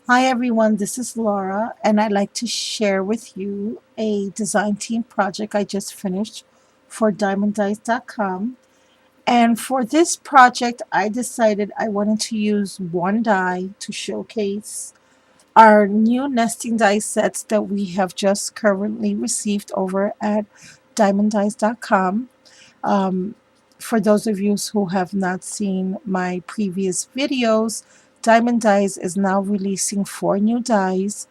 Hi everyone, this is Laura, and I'd like to share with you a design team project I just finished for diamonddies.com. And for this project, I decided I wanted to use one die to showcase our new nesting die sets that we have just currently received over at diamonddies.com. Um, for those of you who have not seen my previous videos, Diamond Dies is now releasing 4 new dies.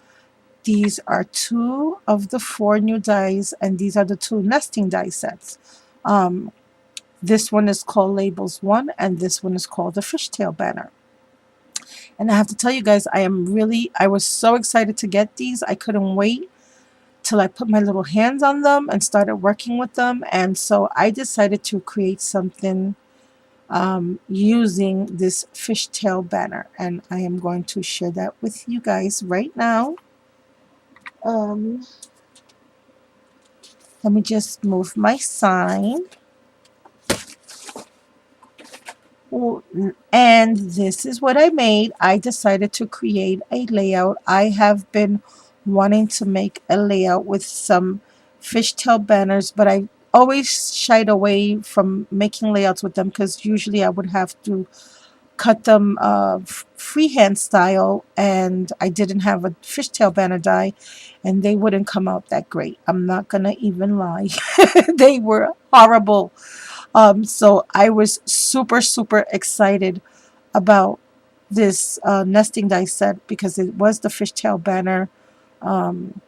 These are 2 of the 4 new dies, and these are the 2 nesting die sets. Um, this one is called Labels 1, and this one is called the Fishtail Banner. And I have to tell you guys, I was so excited to get these. I couldn't wait till I put my little hands on them and started working with them. And so I decided to create something using this fishtail banner, and I am going to share that with you guys right now. Um, Let me just move my sign. And this is what I made. I decided to create a layout. I have been wanting to make a layout with some fishtail banners, but I always shied away from making layouts with them because usually I would have to cut them freehand style, and I didn't have a fishtail banner die, and they wouldn't come out that great. I'm not gonna even lie. They were horrible. So I was super excited about this nesting die set because it was the fishtail banner um,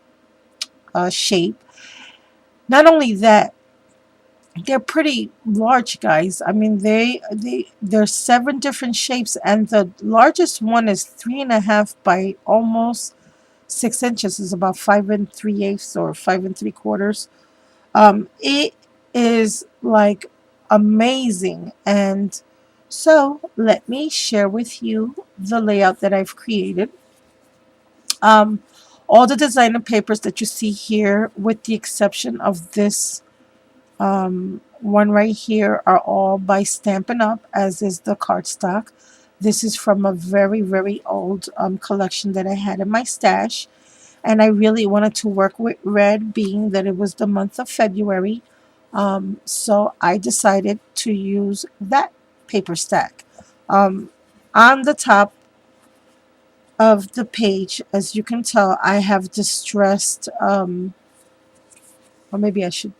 shape. Not only that, they're pretty large, guys. I mean, there's 7 different shapes, and the largest one is 3.5 by almost 6 inches. Is about 5 3/8 or 5 3/4. It is like amazing, and so let me share with you the layout that I've created. Um, all the designer papers that you see here, with the exception of this one right here, are all by Stampin' Up, as is the cardstock. This is from a very old collection that I had in my stash, and I really wanted to work with red, being that it was the month of February. So I decided to use that paper stack. Um, on the top of the page, as you can tell, I have distressed, or maybe I should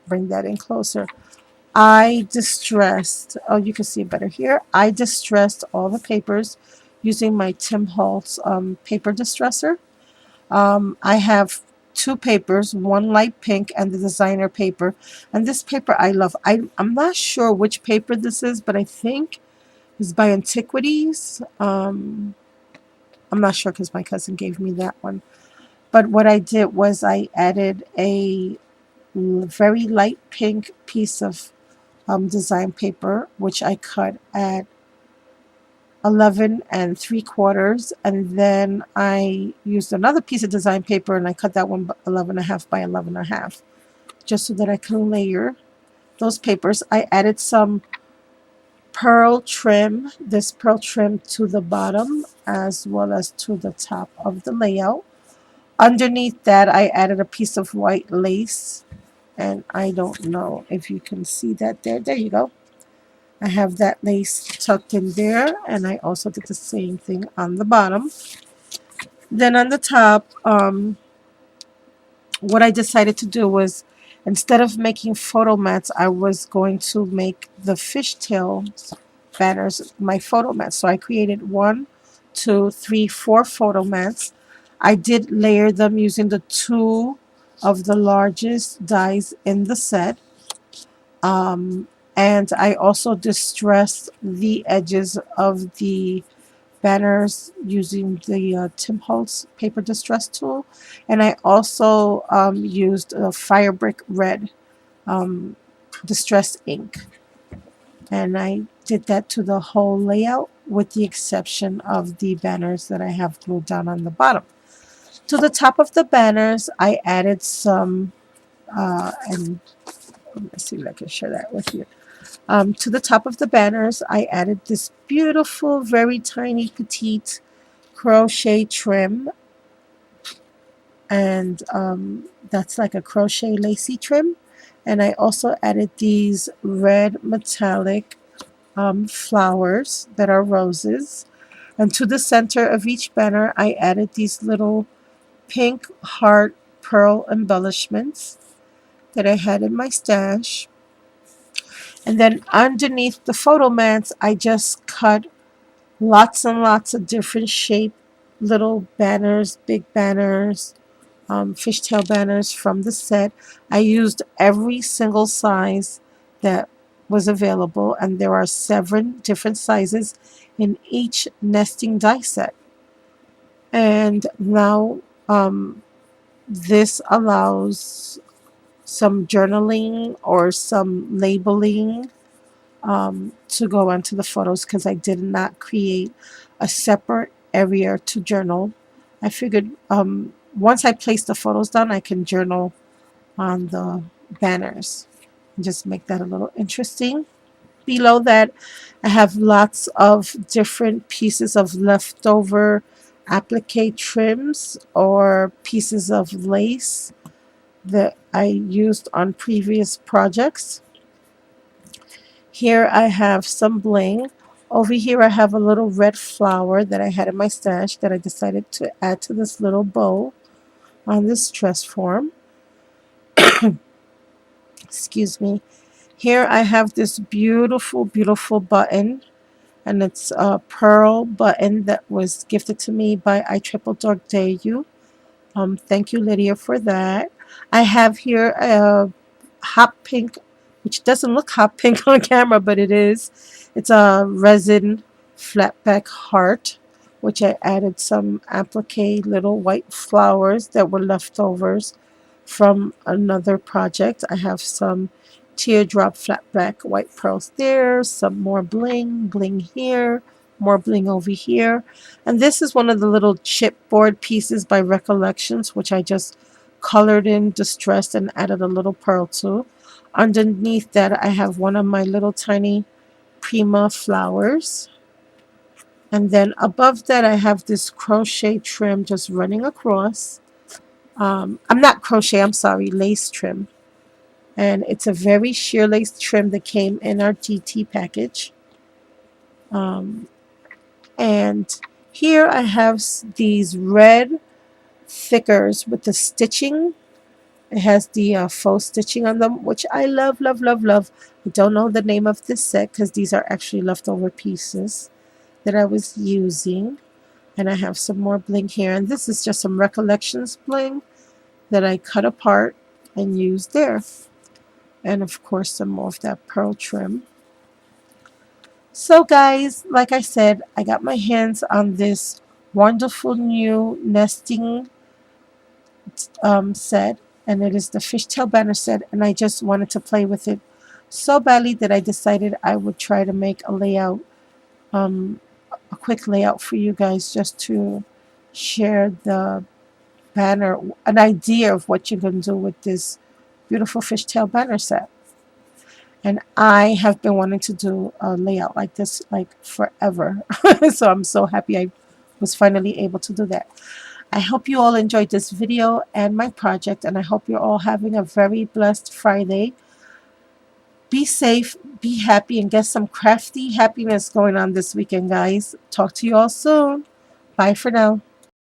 bring that in closer. I distressed, oh, you can see it better here. I distressed all the papers using my Tim Holtz paper distresser. I have 2 papers, one light pink and the designer paper. And this paper I love. I'm not sure which paper this is, but I think it's by Antiquities. I'm not sure because my cousin gave me that one. But what I did was I added a very light pink piece of design paper, which I cut at 11 3/4, and then I used another piece of design paper and I cut that one 11.5 by 11.5, just so that I can layer those papers. I added some pearl trim, this pearl trim, to the bottom as well as to the top of the layout. Underneath that, I added a piece of white lace, and I don't know if you can see that there. There you go. I have that lace tucked in there, and I also did the same thing on the bottom. Then on the top, what I decided to do was, instead of making photo mats, I was going to make the fishtail banners my photo mats. So I created 1 2 3 4 photo mats. I did layer them using the 2 of the largest dies in the set. And I also distressed the edges of the banners using the Tim Holtz paper distress tool. And I also used a Firebrick Red distress ink. And I did that to the whole layout, with the exception of the banners that I have glued down on the bottom. To the top of the banners, I added some, and let's see if I can share that with you. To the top of the banners, I added this beautiful, very tiny, petite crochet trim, and that's like a crochet lacy trim. And I also added these red metallic flowers that are roses. And to the center of each banner, I added these little pink heart pearl embellishments that I had in my stash. And then underneath the photo mats, I just cut lots and lots of different shape little banners, big banners, fishtail banners from the set. I used every single size that was available, and there are 7 different sizes in each nesting die set. And now this allows some journaling or some labeling to go onto the photos because I did not create a separate area to journal. I figured once I place the photos down, I can journal on the banners and just make that a little interesting. Below that, I have lots of different pieces of leftover applique trims or pieces of lace that I used on previous projects. Here I have some bling. Over here I have a little red flower that I had in my stash that I decided to add to this little bow on this dress form. Excuse me. Here I have this beautiful, beautiful button, and it's a pearl button that was gifted to me by I Triple Dog Dayu. Thank you, Lydia, for that. I have here a hot pink, which doesn't look hot pink on camera, but it is. It's a resin flat back heart, which I added some applique little white flowers that were leftovers from another project. I have some teardrop flat back white pearls there, some more bling, bling here, more bling over here. And this is one of the little chipboard pieces by Recollections, which I just colored in, distressed, and added a little pearl to. Underneath that, I have one of my little tiny Prima flowers. And then above that, I have this crochet trim just running across. I'm not crochet, I'm sorry, lace trim. And it's a very sheer lace trim that came in our GT package. Um, and here I have these red thickers with the stitching. It has the faux stitching on them, which I love, love, love, love. I don't know the name of this set because these are actually leftover pieces that I was using. And I have some more bling here. And this is just some Recollections bling that I cut apart and used there. And of course, some more of that pearl trim. So guys, like I said, I got my hands on this wonderful new nesting set, and it is the fishtail banner set, and I just wanted to play with it so badly that I decided I would try to make a layout, a quick layout for you guys just to share the banner, an idea of what you can do with this beautiful fishtail banner set. And I have been wanting to do a layout like this like forever. So I'm so happy I was finally able to do that. I hope you all enjoyed this video and my project, and I hope you're all having a very blessed Friday. Be safe, be happy, and get some crafty happiness going on this weekend, guys. Talk to you all soon. Bye for now.